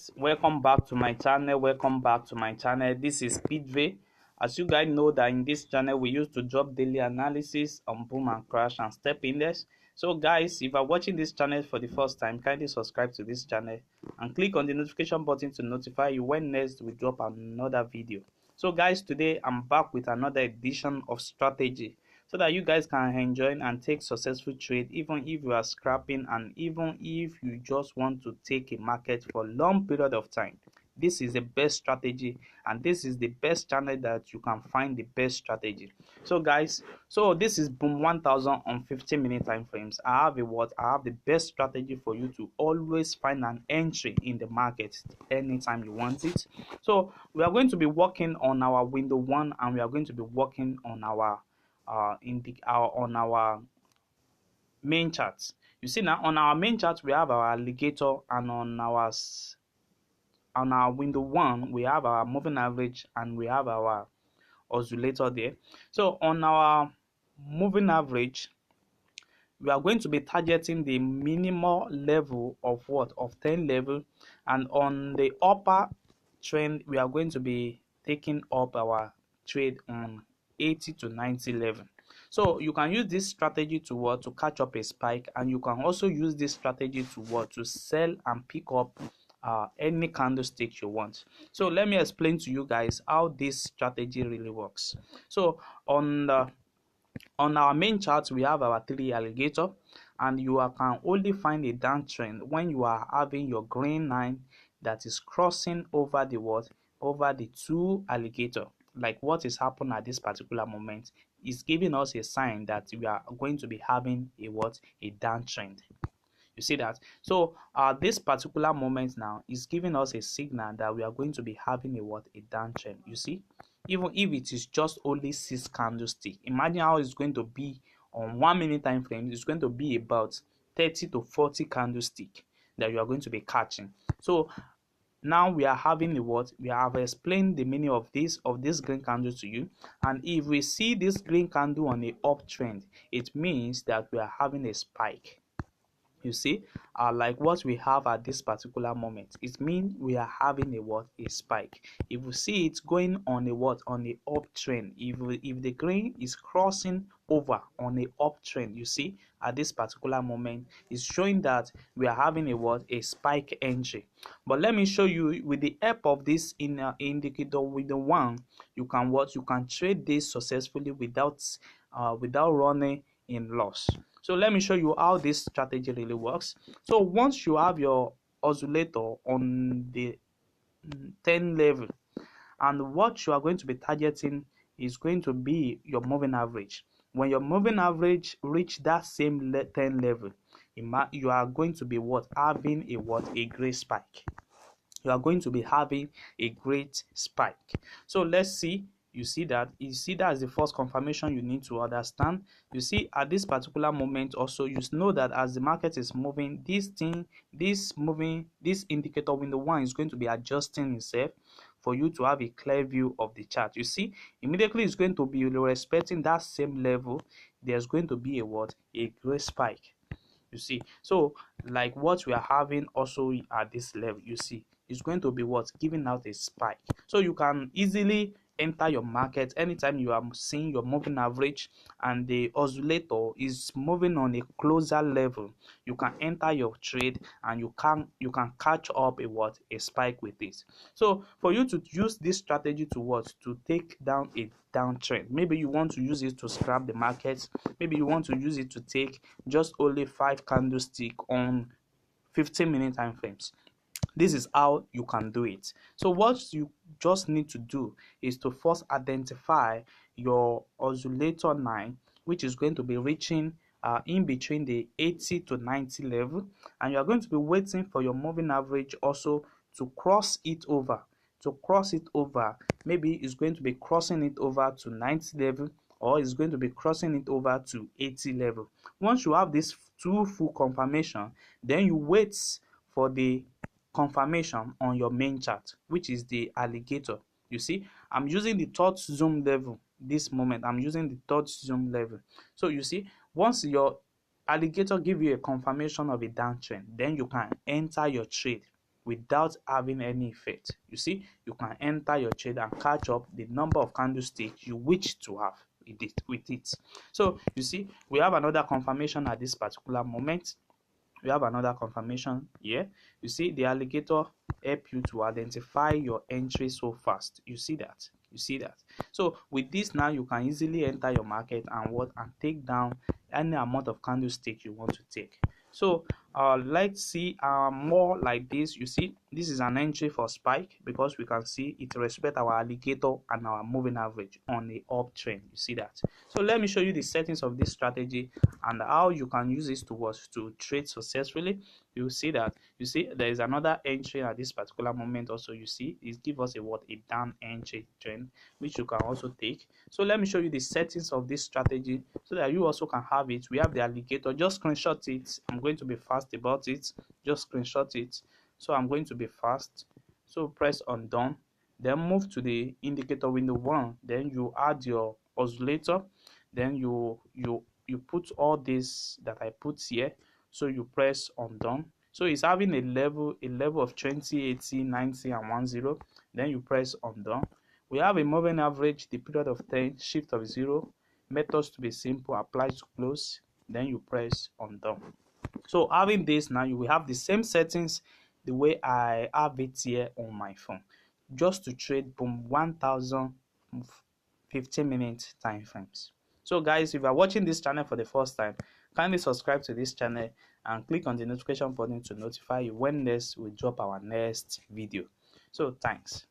guys, welcome back to my channel. This is Speedway. As you guys know that in this channel we used to drop daily analysis on boom and crash and step index. So guys, if you are watching this channel for the first time, kindly subscribe to this channel and click on the notification button to notify you when next we drop another video. So guys, today I'm back with another edition of strategy so that you guys can enjoy and take successful trade even if you are scrapping and even if you just want to take a market for a long period of time. This is the best strategy and this is the best channel that you can find the best strategy. So guys, so this is boom 1000 on 15-minute time frames. I have the best strategy for you to always find an entry in the market anytime you want it. So we are going to be working on our window one and we are going to be working on our on our main chart. You see now on our main chart we have our alligator, and on our window one we have our moving average and we have our oscillator there. So on our moving average we are going to be targeting the minimal level of what of 10 level, and on the upper trend we are going to be taking up our trade on 80 to 90 level. So you can use this strategy to what to catch up a spike, and you can also use this strategy to what to sell and pick up any candlestick you want. So let me explain to you guys how this strategy really works. So on our main chart we have our 3 alligator, and you can only find a downtrend when you are having your green line that is crossing over the what over the 2 alligator. Like what is happening at this particular moment is giving us a sign that we are going to be having a downtrend. You see that? So this particular moment now is giving us a signal that we are going to be having a downtrend. You see, even if it is just only 6 candlestick, imagine how it's going to be on 1 minute time frame. It's going to be about 30 to 40 candlestick that you are going to be catching. So now we are having we have explained the meaning of this green candle to you, and if we see this green candle on a uptrend, it means that we are having a spike. You see, like what we have at this particular moment, it means we are having a spike. If we see it going on on a uptrend, if the green is crossing over on a uptrend, you see at this particular moment it's showing that we are having a spike entry. But let me show you with the help of this indicator with the one, you can trade this successfully without running in loss. So let me show you how this strategy really works. So once you have your oscillator on the 10 level, and what you are going to be targeting is going to be your moving average. When your moving average reach that same 10 level, you are going to be having a great spike. You are going to be having a great spike. So let's see. You see that is the first confirmation you need to understand. You see at this particular moment also, you know that as the market is moving, this indicator window one is going to be adjusting itself for you to have a clear view of the chart. You see, immediately it's going to be respecting that same level. There's going to be a great spike. You see, so like what we are having also at this level, you see it's going to be giving out a spike. So you can easily enter your market anytime you are seeing your moving average and the oscillator is moving on a closer level. You can enter your trade and you can catch up a spike with it. So for you to use this strategy to take down a downtrend, maybe you want to use it to scrap the market, maybe you want to use it to take just only 5 candlestick on 15-minute time frames. This is how you can do it. So what you just need to do is to first identify your oscillator line, which is going to be reaching in between the 80 to 90 level, and you are going to be waiting for your moving average also to cross it over. Maybe it's going to be crossing it over to 90 level, or it's going to be crossing it over to 80 level. Once you have this 2 full confirmation, then you wait for the confirmation on your main chart, which is the alligator. You see, I'm using the third zoom level this moment. I'm using the third zoom level. So you see, once your alligator give you a confirmation of a downtrend, then you can enter your trade. without having any effect. You see, you can enter your trade and catch up the number of candlesticks you wish to have with it. So you see, we have another confirmation at this particular moment. We have another confirmation here. You see, the alligator help you to identify your entry so fast. You see that. You see that. So with this now, you can easily enter your market and take down any amount of candlestick you want to take. So let's see more like this. You see, this is an entry for spike because we can see it respect our alligator and our moving average on the uptrend. You see that. So let me show you the settings of this strategy and how you can use this to trade successfully. You see that. You see there is another entry at this particular moment. Also, you see it gives us a down entry trend, which you can also take. So let me show you the settings of this strategy so that you also can have it. We have the alligator. Just screenshot it. I'm going to be fast about it. Just screenshot it. So I'm going to be fast. So press on done. Then move to the indicator window 1. Then you add your oscillator. Then you put all this that I put here. So you press on done. So it's having a level of 20, 80, 90, and 10. Then you press on done. We have a moving average, the period of 10, shift of 0, methods to be simple, apply to close. Then you press on done. So having this now, you will have the same settings the way I have it here on my phone. Just to trade boom 1000 15-minute time frames. So guys, if you are watching this channel for the first time, kindly subscribe to this channel and click on the notification button to notify you when next we drop our next video. So thanks.